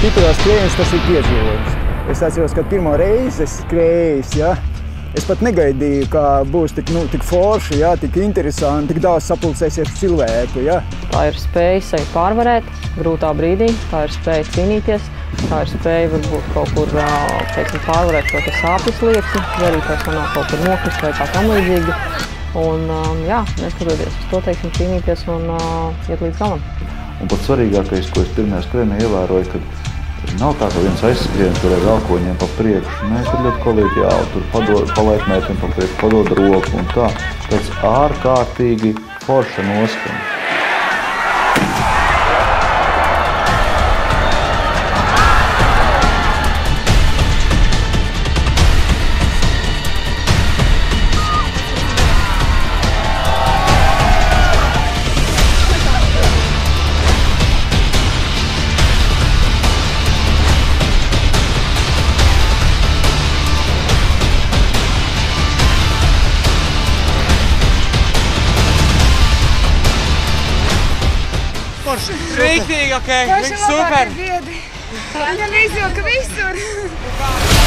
stipros skrējiens, tas ir piedzīvojums. Es atceros, kad pirmo reizi es skrējis, ja, es pat negaidīju, ka būs tik forši, ja, tik interesanti, tik daudz sapulcēsies cilvēku. Ja. Tā ir spēja sevi pārvarēt grūtā brīdī, tā ir spēja cīnīties, tā ir spēja varbūt kaut kur pārvarēt šo sāpju slieksni, vai arī personāli kaut kur nokrist vai kā tam līdzīgi. Un jā, neskatoties uz to, cīnīties un iet līdz galam. Un pat svarīgākais, ko es pirmajā skrējienā ievēroju, ka nav tā, ka viens aizskrien tur ar elkoņiem pa priekšu. Nē, tur ļoti kolēģiāli, tur palaid meitiem pa priekšu, padod roku un tā. Tāds ārkārtīgi forša noskaņa. Rīktīgi, ok, super! Viņam izvilka visur!